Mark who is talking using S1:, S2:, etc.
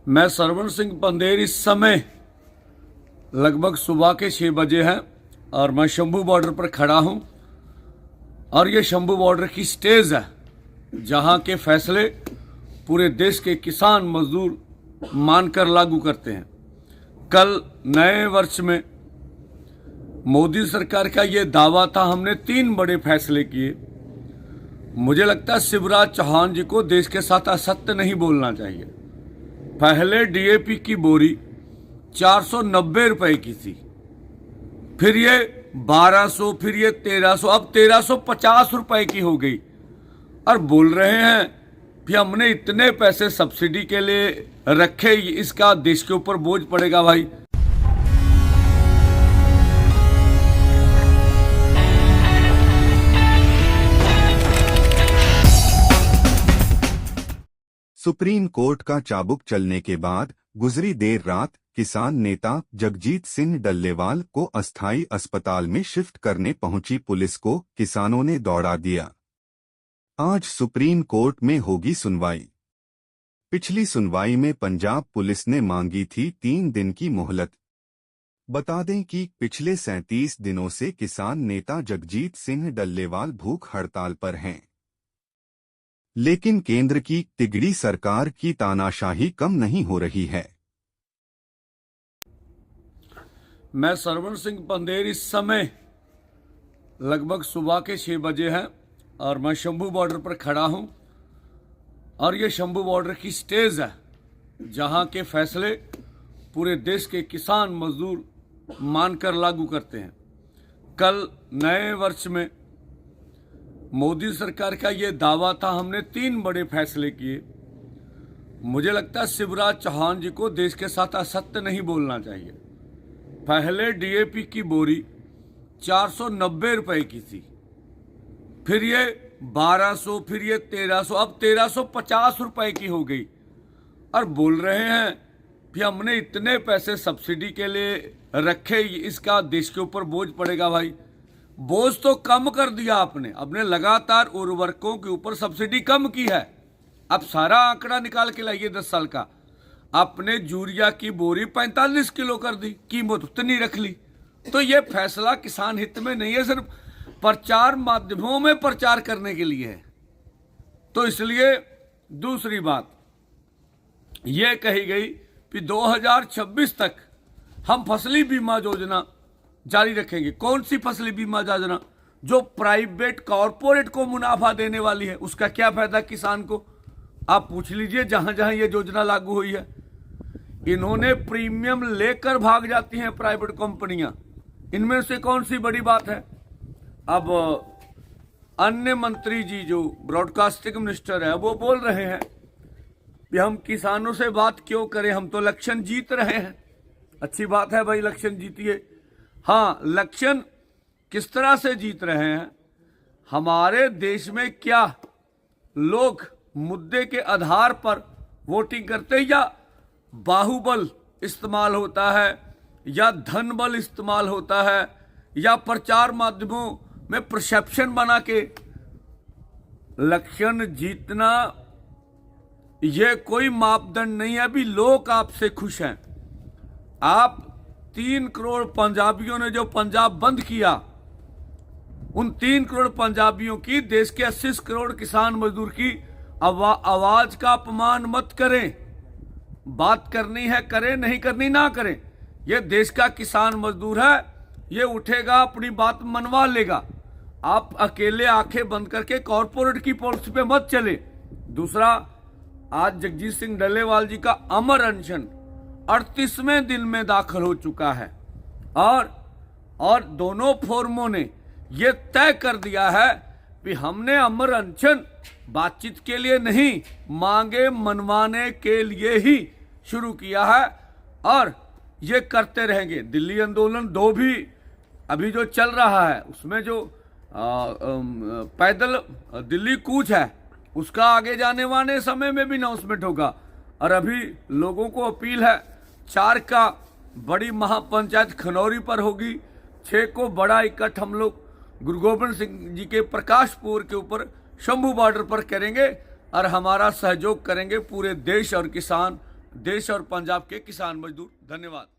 S1: मैं सरवण सिंह पंदेर इस समय लगभग सुबह के 6 बजे हैं और मैं शंभू बॉर्डर पर खड़ा हूं और ये शंभू बॉर्डर की स्टेज है जहां के फैसले पूरे देश के किसान मजदूर मानकर लागू करते हैं। कल नए वर्ष में मोदी सरकार का ये दावा था, हमने 3 बड़े फैसले किए। मुझे लगता है शिवराज चौहान जी को देश के साथ असत्य नहीं बोलना चाहिए। पहले डीएपी की बोरी 490 रुपए की थी, फिर ये 1200, फिर ये 1300, अब 1350 रुपए की हो गई और बोल रहे हैं कि हमने इतने पैसे सब्सिडी के लिए रखे, इसका देश के ऊपर बोझ पड़ेगा। भाई
S2: सुप्रीम कोर्ट का चाबुक चलने के बाद गुजरी देर रात किसान नेता जगजीत सिंह डल्लेवाल को अस्थायी अस्पताल में शिफ्ट करने पहुंची पुलिस को किसानों ने दौड़ा दिया। आज सुप्रीम कोर्ट में होगी सुनवाई। पिछली सुनवाई में पंजाब पुलिस ने मांगी थी 3 दिन की मोहलत। बता दें कि पिछले 37 दिनों से किसान नेता जगजीत सिंह डल्लेवाल भूख हड़ताल पर हैं। लेकिन केंद्र की तिगड़ी सरकार की तानाशाही कम नहीं हो रही है।
S1: मैं सरवण सिंह पंदेर इस समय लगभग सुबह के 6 बजे हैं और मैं शंभू बॉर्डर पर खड़ा हूं और ये शंभू बॉर्डर की स्टेज है जहां के फैसले पूरे देश के किसान मजदूर मानकर लागू करते हैं। कल नए वर्ष में मोदी सरकार का ये दावा था, हमने 3 बड़े फैसले किए। मुझे लगता है शिवराज चौहान जी को देश के साथ असत्य नहीं बोलना चाहिए। पहले डीएपी की बोरी 490 रुपए की थी, फिर ये 1200, फिर ये 1300, अब 1350 रुपए की हो गई और बोल रहे हैं कि हमने इतने पैसे सब्सिडी के लिए रखे, इसका देश के ऊपर बोझ पड़ेगा। भाई बोझ तो कम कर दिया आपने लगातार उर्वरकों के ऊपर सब्सिडी कम की है। अब सारा आंकड़ा निकाल के लाइए 10 साल का। आपने यूरिया की बोरी 45 किलो कर दी, कीमत उतनी रख ली। तो ये फैसला किसान हित में नहीं है, सिर्फ प्रचार माध्यमों में प्रचार करने के लिए है। तो इसलिए दूसरी बात यह कही गई कि 2026 तक हम फसली बीमा योजना जारी रखेंगे। कौन सी फसली बीमा योजना? जो प्राइवेट कॉरपोरेट को मुनाफा देने वाली है। उसका क्या फायदा किसान को? आप पूछ लीजिए जहां जहां ये योजना लागू हुई है। इन्होंने प्रीमियम लेकर भाग जाती हैं प्राइवेट कंपनियां। इनमें से कौन सी बड़ी बात है? अब अन्य मंत्री जी जो ब्रॉडकास्टिंग मिनिस्टर है वो बोल रहे हैं कि हम किसानों से बात क्यों करें, हम तो इलेक्शन जीत रहे हैं। अच्छी बात है भाई, इलेक्शन जीतिए। हाँ, इलेक्शन किस तरह से जीत रहे हैं? हमारे देश में क्या लोग मुद्दे के आधार पर वोटिंग करते हैं, या बाहुबल इस्तेमाल होता है, या धन बल इस्तेमाल होता है, या प्रचार माध्यमों में परसेप्शन बना के? इलेक्शन जीतना ये कोई मापदंड नहीं है। अभी लोग आपसे खुश हैं। आप 3 करोड़ पंजाबियों ने जो पंजाब बंद किया, उन 3 करोड़ पंजाबियों की, देश के 80 करोड़ किसान मजदूर की आवाज का अपमान मत करें। बात करनी है करें, नहीं करनी ना करें। यह देश का किसान मजदूर है, ये उठेगा, अपनी बात मनवा लेगा। आप अकेले आंखें बंद करके कॉरपोरेट की पॉलिसी पे मत चले। दूसरा, आज जगजीत सिंह डल्लेवाल जी का अमर अनशन 38वें दिन में दाखिल हो चुका है और दोनों फोरमों ने यह तय कर दिया है कि हमने अमर अनशन बातचीत के लिए नहीं, मांगे मनवाने के लिए ही शुरू किया है और ये करते रहेंगे। दिल्ली आंदोलन 2 भी अभी जो चल रहा है, उसमें जो पैदल दिल्ली कूच है, उसका आगे जाने वाले समय में भी अनाउंसमेंट होगा। और अभी लोगों को अपील है, 4 का बड़ी महापंचायत खनौरी पर होगी, 6 को बड़ा इकट्ठ हम लोग गुरु गोबिंद सिंह जी के प्रकाशपुर के ऊपर शंभू बॉर्डर पर करेंगे और हमारा सहयोग करेंगे पूरे देश और किसान देश और पंजाब के किसान मजदूर। धन्यवाद।